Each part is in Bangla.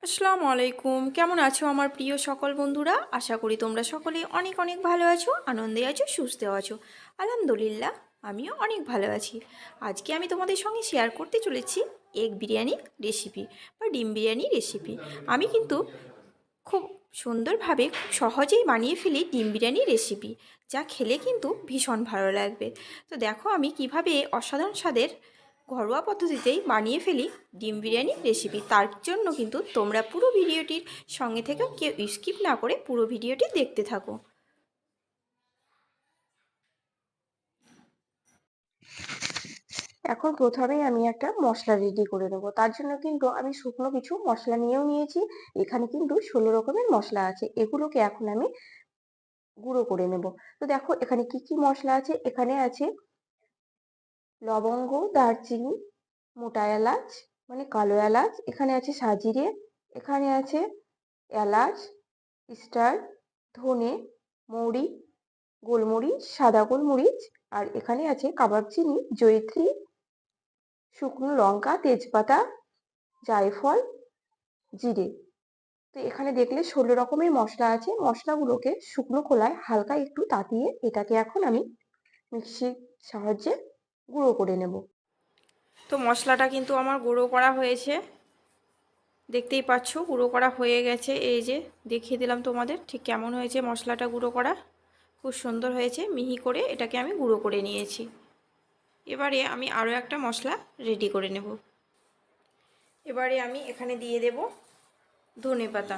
আসসালামু আলাইকুম। কেমন আছো আমার প্রিয় সকল বন্ধুরা? আশা করি তোমরা সকলেই অনেক অনেক ভালো আছো, আনন্দে আছো, সুস্থ আছো। আলহামদুলিল্লাহ, আমিও অনেক ভালো আছি। আজকে আমি তোমাদের সঙ্গে শেয়ার করতে চলেছি এগ বিরিয়ানি রেসিপি বা ডিম বিরিয়ানি রেসিপি। আমি কিন্তু খুব সুন্দরভাবে খুব সহজেই বানিয়ে ফেলি ডিম বিরিয়ানি রেসিপি, যা খেলে কিন্তু ভীষণ ভালো লাগবে। তো দেখো আমি কিভাবে অসাধারণ স্বাদের ঘরোয়া পদ্ধতিতেই বানিয়ে ফেলি ডিম বিরিয়ানি রেসিপি। তার জন্য কিন্তু তোমরা পুরো ভিডিওটির সঙ্গে থেকে কেউ স্কিপ না করে পুরো ভিডিওটি দেখতে থাকো। এখন প্রথমেই আমি একটা মশলা রেডি করে নেবো। তার জন্য কিন্তু আমি শুকনো কিছু মশলা নিয়েও নিয়েছি। এখানে কিন্তু 16 রকমের মশলা আছে, এগুলোকে এখন আমি গুঁড়ো করে নেব। তো দেখো এখানে কি কি মশলা আছে। এখানে আছে লবঙ্গ, দারচিনি, মোটা এলাচ মানে কালো এলাচ, এখানে আছে সাজিরে, এখানে আছে এলাচ, স্টার, ধনে, মৌরি, গোলমরিচ, সাদা গোলমরিচ, আর এখানে আছে কাবাব চিনি, জয়িত্রী, শুকনো লঙ্কা, তেজপাতা, জায়ফল, জিরে। তো এখানে দেখলে 16 রকমের মশলা আছে। মশলাগুলোকে শুকনো খোলায় হালকা একটু তাতিয়ে এটাকে এখন আমি মিক্সির সাহায্যে গুঁড়ো করে নেব। তো মশলাটা কিন্তু আমার গুঁড়ো করা হয়েছে, দেখতেই পাচ্ছ গুঁড়ো করা হয়ে গেছে। এই যে দেখিয়ে দিলাম তোমাদের ঠিক কেমন হয়েছে মশলাটা গুঁড়ো করা। খুব সুন্দর হয়েছে, মিহি করে এটাকে আমি গুঁড়ো করে নিয়েছি। এবারে আমি আরও একটা মশলা রেডি করে নেব। এবারে আমি এখানে দিয়ে দেব ধনেপাতা।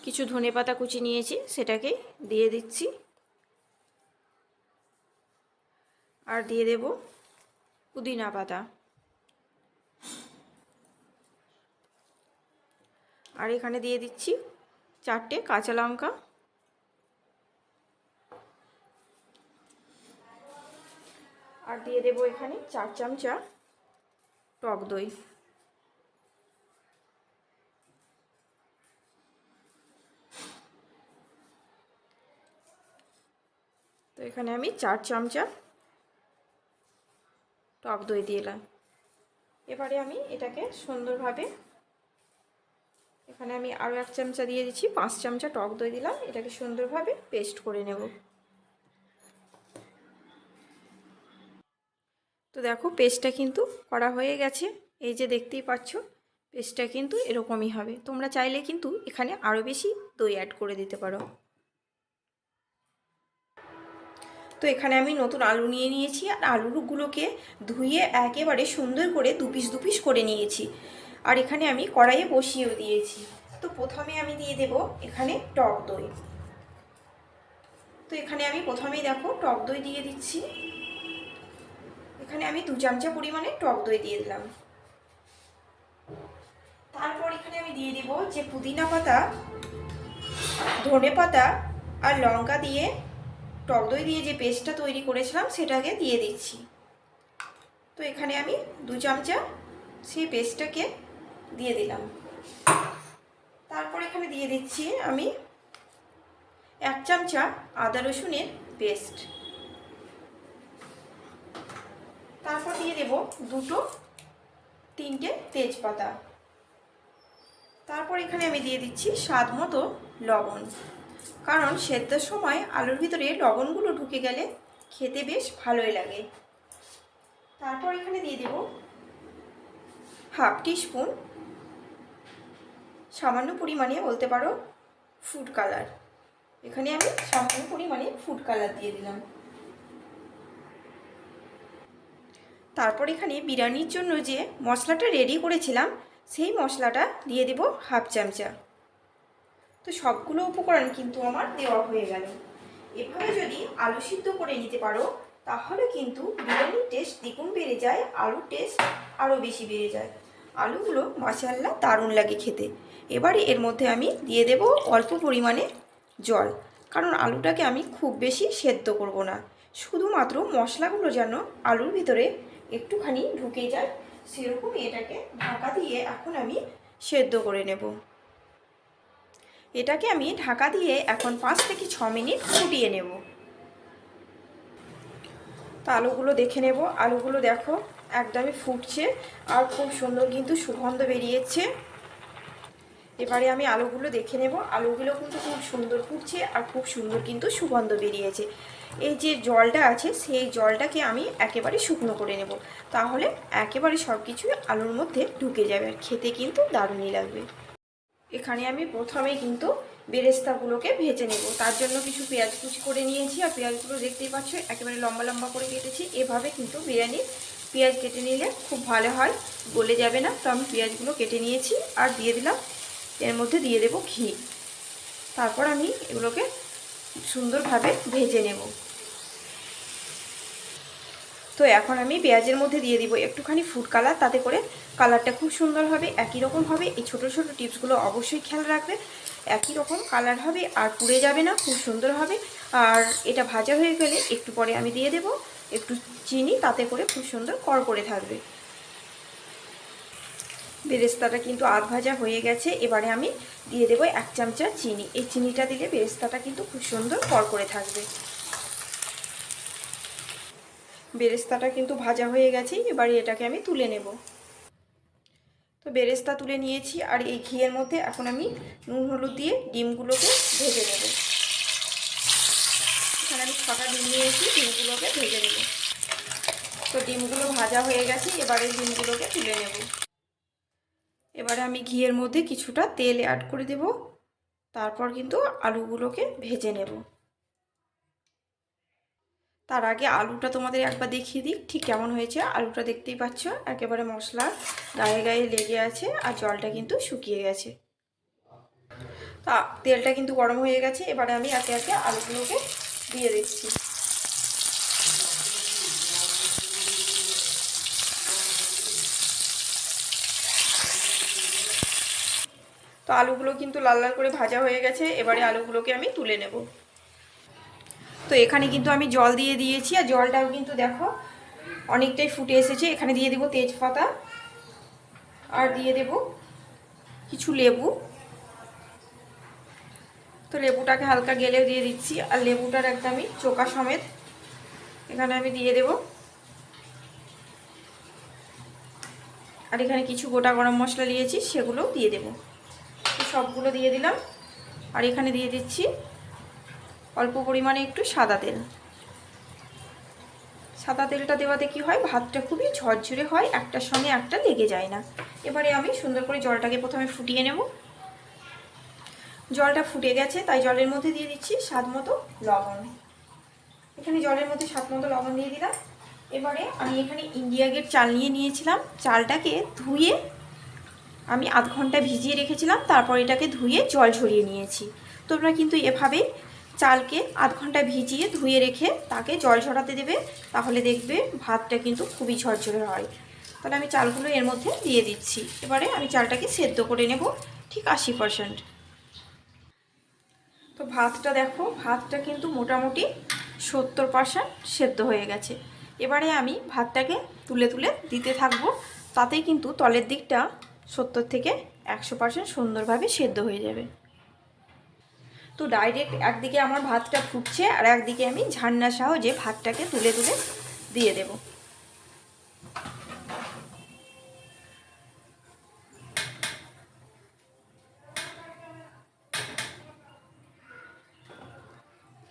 কিছু ধনেপাতা কুচি নিয়েছি, সেটাকে দিয়ে দিচ্ছি। আর দিয়ে দেব পুদিনা পাতা। আর এখানে দিয়ে দিচ্ছি 4টে কাঁচা লঙ্কা। আর দিয়ে দেব এখানে 4 চামচা টক দই। তো এখানে আমি 4 চামচা টক দই দিলাম। এবারে আমি এটাকে সুন্দরভাবে, এখানে আমি আরও 1 চামচা দিয়ে দিচ্ছি, 5 চামচা টক দই দিলাম। এটাকে সুন্দরভাবে পেস্ট করে নেব। তো দেখো পেস্টটা কিন্তু করা হয়ে গেছে। এই যে দেখতেই পাচ্ছ পেস্টটা কিন্তু এরকমই হবে। তোমরা চাইলে কিন্তু এখানে আরও বেশি দই অ্যাড করে দিতে পারো। তো এখানে আমি নতুন আলু নিয়ে নিয়েছি, আর আলুগুলোকে ধুয়ে একেবারে সুন্দর করে দু পিস করে নিয়েছি। আর এখানে আমি কড়াইয়ে বসিয়েও দিয়েছি। তো প্রথমে আমি দিয়ে দেব এখানে টক দই। তো এখানে আমি প্রথমেই দেখো টক দই দিয়ে দিচ্ছি। এখানে আমি 2 চামচা পরিমাণে টক দই দিয়ে দিলাম। তারপর এখানে আমি দিয়ে দিব যে পুদিনা পাতা, ধনে পাতা আর লঙ্কা দিয়ে টক দই দিয়ে যে পেস্টটা তৈরি করেছিলাম সেটাকে দিয়ে দিচ্ছি। তো এখানে আমি 2 চামচা সেই পেস্টটাকে দিয়ে দিলাম। তারপর এখানে দিয়ে দিচ্ছি আমি 1 চামচা আদা রসুনের পেস্ট। তারপর দিয়ে দেব 2-3টে তেজপাতা। তারপর এখানে আমি দিয়ে দিচ্ছি স্বাদ মতো লবণ, কারণ সেদ্ধর সময় আলুর ভিতরে লবণগুলো ঢুকে গেলে খেতে বেশ ভালোই লাগে। তারপর এখানে দিয়ে দেব হাফ টিস্পুন সামান্য পরিমাণে বলতে পারো ফুড কালার। এখানে আমি সামান্য পরিমাণে ফুড কালার দিয়ে দিলাম। তারপর এখানে বিরিয়ানির জন্য যে মশলাটা রেডি করেছিলাম সেই মশলাটা দিয়ে দেব হাফ চামচা। তো সবগুলো উপকরণ কিন্তু আমার দেওয়া হয়ে গেল। এভাবে যদি আলু সিদ্ধ করে নিতে পারো তাহলে কিন্তু বিরিয়ানির টেস্ট দ্বিগুণ বেড়ে যায়, আলুর টেস্ট আরও বেশি বেড়ে যায়। আলুগুলো মাশাআল্লাহ দারুণ লাগে খেতে। এবারে এর মধ্যে আমি দিয়ে দেব অল্প পরিমাণে জল, কারণ আলুটাকে আমি খুব বেশি সেদ্ধ করব না, শুধুমাত্র মশলাগুলো যেন আলুর ভিতরে একটুখানি ঢুকে যায় সেরকমই এটাকে ঢাকা দিয়ে এখন আমি সেদ্ধ করে নেব। এটাকে আমি ঢাকা দিয়ে এখন 5 থেকে 6 মিনিট ফুটিয়ে নেব। তো আলুগুলো দেখে নেব। আলুগুলো দেখো একদমই ফুটছে আর খুব সুন্দর কিন্তু সুগন্ধ বেরিয়েছে। এবারে আমি আলুগুলো দেখে নেব। আলুগুলো কিন্তু খুব সুন্দর ফুটছে আর খুব সুন্দর কিন্তু সুগন্ধ বেরিয়েছে। এই যে জলটা আছে সেই জলটাকে আমি একেবারে শুকনো করে নেব, তাহলে একেবারে সব কিছু আলুর মধ্যে ঢুকে যাবে আর খেতে কিন্তু দারুণই লাগবে। এখানে আমি প্রথমে কিন্তু বেরেস্তাগুলোকে ভেজে নেব। তার জন্য কিছু পেঁয়াজ কুচি করে নিয়েছি, আর পেঁয়াজগুলো দেখতেই পাচ্ছ একেবারে লম্বা লম্বা করে কেটেছি। এভাবে কিন্তু বিরিয়ানি পেঁয়াজ কেটে নিলে খুব ভালো হয়, গলে যাবে না। তো আমি পেঁয়াজগুলো কেটে নিয়েছি আর দিয়ে দিলাম। এর মধ্যে দিয়ে দেব ঘি। তারপর আমি এগুলোকে সুন্দরভাবে ভেজে নেব। তো এখন আমি পেঁয়াজের মধ্যে দিয়ে দিব একটুখানি ফুড কালার, তাতে করে কালারটা খুব সুন্দর হবে। একই রকম হবে, এই ছোটো ছোটো টিপসগুলো অবশ্যই খেয়াল রাখবে। একই রকম কালার হবে আর পুড়ে যাবে না, খুব সুন্দর হবে। আর এটা ভাজা হয়ে গেলে একটু পরে আমি দিয়ে দেব একটু চিনি, তাতে করে খুব সুন্দর কড়কড়ে থাকবে। বেরেস্তাটা কিন্তু আধ ভাজা হয়ে গেছে। এবারে আমি দিয়ে দেবো 1 চামচা চিনি। এই চিনিটা দিলে বেরেস্তাটা কিন্তু খুব সুন্দর কড়কড়ে থাকবে। বেরেস্তাটা কিন্তু ভাজা হয়ে গেছে, এবারে এটাকে আমি তুলে নেব। তো বেরেস্তা তুলে নিয়েছি আর এই ঘিয়ের মধ্যে এখন আমি নুন হলুদ দিয়ে ডিমগুলোকে ভেজে নেব। এখানে আমি 6টা ডিম নিয়েছি, ডিমগুলোকে ভেজে নেব। তো ডিমগুলো ভাজা হয়ে গেছে, এবারে ডিমগুলোকে তুলে নেব। এবারে আমি ঘিয়ের মধ্যে কিছুটা তেল অ্যাড করে দেব, তারপর কিন্তু আলুগুলোকে ভেজে নেব। তার আগে আলুটা তোমাদের একবার দেখিয়ে দিই ঠিক কেমন হয়েছে। আলুটা দেখতেই পাচ্ছ একেবারে মশলা গায়ে গায়ে লেগে আছে আর জলটা কিন্তু শুকিয়ে গেছে। তা তেলটা কিন্তু গরম হয়ে গেছে, এবারে আমি একে একে আলুগুলোকে দিয়ে দিচ্ছি। তো আলুগুলো কিন্তু লাল লাল করে ভাজা হয়ে গেছে, এবারে আলুগুলোকে আমি তুলে নেব। তো এখানে কিন্তু আমি জল দিয়ে দিয়েছি আর জলটাও কিন্তু দেখো অনেকটাই ফুটে এসেছে। এখানে দিয়ে দেব তেজপাতা আর দিয়ে দেব কিছু লেবু। তো লেবুটাকে হালকা গেলেও দিয়ে দিচ্ছি, আর লেবুটার একটা আমি চোকা সমেত এখানে আমি দিয়ে দেব। আর এখানে কিছু গোটা গরম মশলা নিয়েছি, সেগুলোও দিয়ে দেব। সবগুলো দিয়ে দিলাম। আর এখানে দিয়ে দিচ্ছি অল্প পরিমাণে একটু সাদা তেল। সাদা তেলটা দেওয়াতে কি হয়, ভাতটা খুবই ঝরঝরে হয়, একটার সঙ্গে একটা লেগে যায় না। এবারে আমি সুন্দর করে জলটাকে প্রথমে ফুটিয়ে নেব। জলটা ফুটে গেছে, তাই জলের মধ্যে দিয়ে দিচ্ছি স্বাদ মতো লবণ। এখানে জলের মধ্যে স্বাদ মতো লবণ দিয়ে দিলাম। এবারে আমি এখানে ইন্ডিয়া গেট চাল নিয়ে নিয়েছিলাম। চালটাকে ধুয়ে আমি আধ ঘন্টা ভিজিয়ে রেখেছিলাম, তারপর এটাকে ধুয়ে জল ঝরিয়ে নিয়েছি। তোমরা কিন্তু এভাবে চালকে আধ ঘন্টা ভিজিয়ে ধুয়ে রেখে তাকে জল ঝরাতে দেবে, তাহলে দেখবে ভাতটা কিন্তু খুবই ঝরঝরে হয়। তাহলে আমি চালগুলো এর মধ্যে দিয়ে দিচ্ছি। এবারে আমি চালটাকে সেদ্ধ করে নেব ঠিক 80%। তো ভাতটা দেখো, ভাতটা কিন্তু মোটামুটি 70% সেদ্ধ হয়ে গেছে। এবারে আমি ভাতটাকে তুলে তুলে দিতে থাকবো, তাতেই কিন্তু তলের দিকটা 70 থেকে 100% সুন্দরভাবে সেদ্ধ হয়ে যাবে। তো ডাইরেক্ট একদিকে আমার ভাতটা ফুটছে আর একদিকে আমি ঝান্নার সাহায্যে ভাতটাকে তুলে তুলে দিয়ে দেব।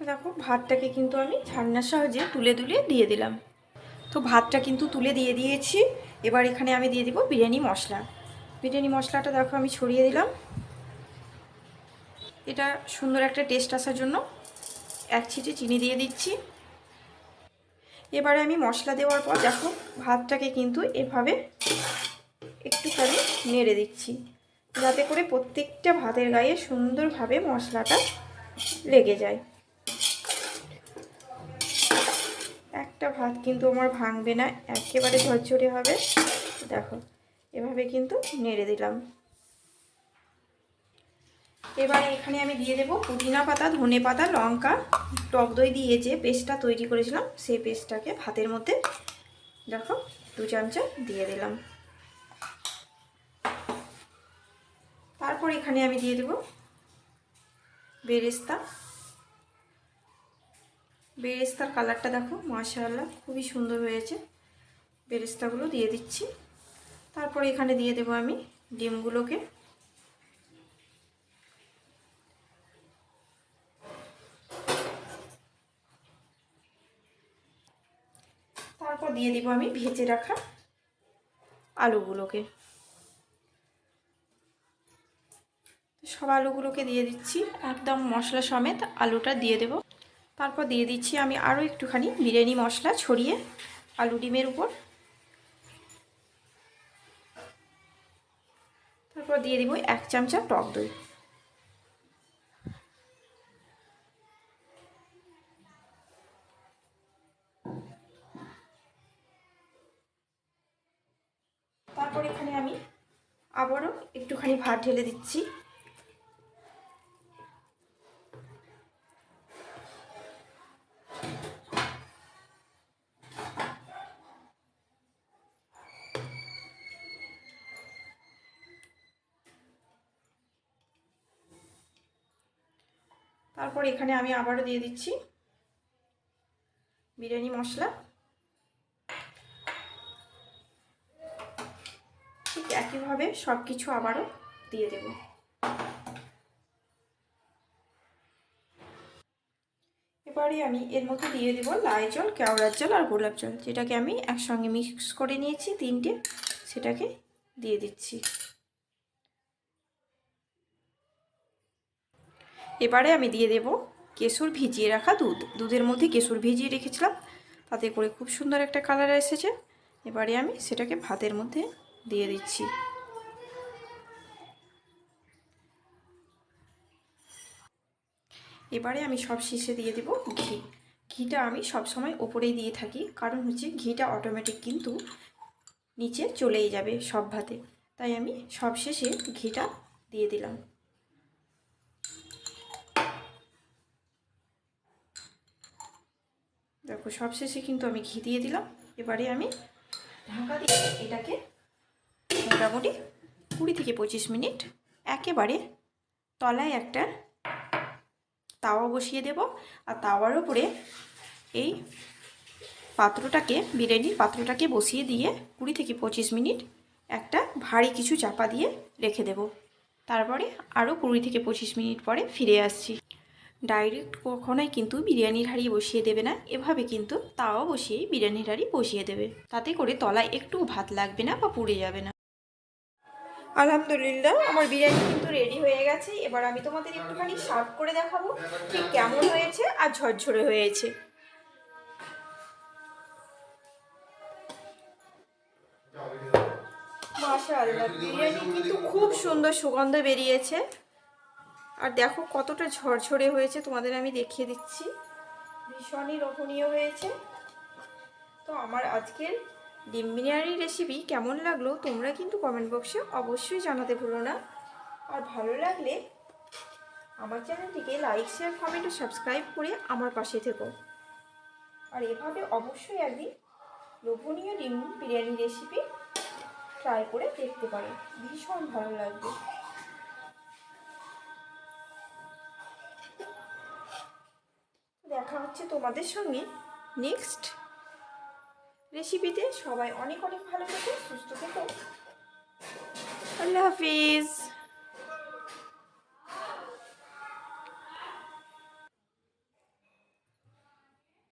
দেখো ভাতটাকে কিন্তু আমি ঝান্নার সাহায্যে তুলে তুলে দিয়ে দিলাম। তো ভাতটা কিন্তু তুলে দিয়ে দিয়েছি। এবার এখানে আমি দিয়ে দিব বিরিয়ানি মশলা। বিরিয়ানি মশলাটা দেখো আমি ছড়িয়ে দিলাম। এটা সুন্দর একটা টেস্ট আসার জন্য 1 ছিটে চিনি দিয়ে দিচ্ছি। এবারে আমি মশলা দেওয়ার পর দেখো ভাতটাকে কিন্তু এভাবে একটুখানি নেড়ে দিচ্ছি, যাতে করে প্রত্যেকটা ভাতের গায়ে সুন্দরভাবে মশলাটা লেগে যায়। একটা ভাত কিন্তু আমার ভাঙবে না, একেবারে ঝরঝরে হবে। দেখো এভাবে কিন্তু নেড়ে দিলাম। এবারে এখানে আমি দিয়ে দেব পুদিনা পাতা, ধনে পাতা, লঙ্কা, টক দই দিয়ে যে পেস্টটা তৈরি করেছিলাম সেই পেস্টটাকে ভাতের মধ্যে দেখো 2 চামচা দিয়ে দিলাম। তারপর এখানে আমি দিয়ে দেব বেরেস্তা। বেরেস্তার কালারটা দেখো মাশাআল্লাহ খুবই সুন্দর হয়েছে। বেরেস্তাগুলো দিয়ে দিচ্ছি। তারপর এখানে দিয়ে দেব আমি ডিমগুলোকে। তারপর দিয়ে দিব আমি ভেজে রাখা আলুগুলোকে। সব আলুগুলোকে দিয়ে দিচ্ছি, একদম মশলা সমেত আলুটা দিয়ে দেব। তারপর দিয়ে দিচ্ছি আমি আরও একটুখানি বিরিয়ানি মশলা ছড়িয়ে আলু ডিমের উপর। তারপর দিয়ে দিব 1 চামচা টক দই। তারপর এখানে আমি আবারও একটুখানি ভাত ঢেলে দিচ্ছি। তারপর এখানে আমি আবারও দিয়ে দিচ্ছি বিরিয়ানি মশলা। ঠিক একইভাবে সব কিছু আবারও দিয়ে দেব। এবারে আমি এর মধ্যে দিয়ে দেব লাই জল, কেওড়ার জল আর গোলাপ জল, যেটাকে আমি একসঙ্গে মিক্স করে নিয়েছি তিনটে, সেটাকে দিয়ে দিচ্ছি। এবারে আমি দিয়ে দেব কেশর ভিজিয়ে রাখা দুধ। দুধের মধ্যে কেশর ভিজিয়ে রেখেছিলাম, তাতে করে খুব সুন্দর একটা কালার এসেছে। এবারে আমি সেটাকে ভাতের মধ্যে দিয়ে দিচ্ছি। এবারে আমি সব শেষে দিয়ে দেব ঘি। ঘিটা আমি সব সময় ওপরেই দিয়ে থাকি, কারণ হচ্ছে ঘিটা অটোমেটিক কিন্তু নিচে চলেই যাবে সব ভাতে, তাই আমি সব শেষে ঘিটা দিয়ে দিলাম। দেখো সবশেষে কিন্তু আমি ঘি দিয়ে দিলাম। এবারে আমি ঢাকা দিয়ে এটাকে মোটামুটি 20 থেকে 25 মিনিট একেবারে তলায় একটা তাওয়া বসিয়ে দেব, আর তাওয়ার উপরে এই পাত্রটাকে, বিরিয়ানির পাত্রটাকে বসিয়ে দিয়ে 20 থেকে 25 মিনিট একটা ভারী কিছু চাপা দিয়ে রেখে দেব। তারপরে আরও 20 থেকে 25 মিনিট পরে ফিরে আসছি। ডাইরেক্ট কখনোই কিন্তু বিরিয়ানির হাঁড়ি বসিয়ে দেবে না, এভাবে কিন্তু তাওয়া বসিয়ে বিরিয়ানির হাঁড়ি বসিয়ে দেবে, তাতে করে তলায় একটু ভাত লাগবে না বা পুড়ে যাবে না। আলহামদুলিল্লাহ, আমার বিরিয়ানি কিন্তু রেডি হয়ে গেছে। এবার আমি তোমাদের একটুখানি সার্ভ করে দেখাবো ঠিক কেমন হয়েছে আর ঝরঝরে হয়েছে। মাশাআল্লাহ, বিরিয়ানি কিন্তু খুব সুন্দর সুগন্ধ বেরিয়েছে। আর দেখো কতটা ঝরঝরে হয়েছে, তোমাদের আমি দেখিয়ে দিচ্ছি, ভীষণই লোভনীয় হয়েছে। তো আমার আজকের ডিম বিরিয়ানি রেসিপি কেমন লাগলো তোমরা কিন্তু কমেন্ট বক্সে অবশ্যই জানাতে ভুলো না। আর ভালো লাগলে আমার চ্যানেলটিকে লাইক, শেয়ার, কমেন্ট ও সাবস্ক্রাইব করে আমার পাশে থেকো। আর এভাবে অবশ্যই একদিন লোভনীয় ডিম বিরিয়ানি রেসিপি ট্রাই করে দেখতে পারো, ভীষণ ভালো লাগবে। দেখা হচ্ছে তোমাদের সঙ্গে নেক্সট রেসিপিতে। সবাই অনেক অনেক ভালো থেকো, সুস্থ থেকো। আল্লাহ হাফিজ।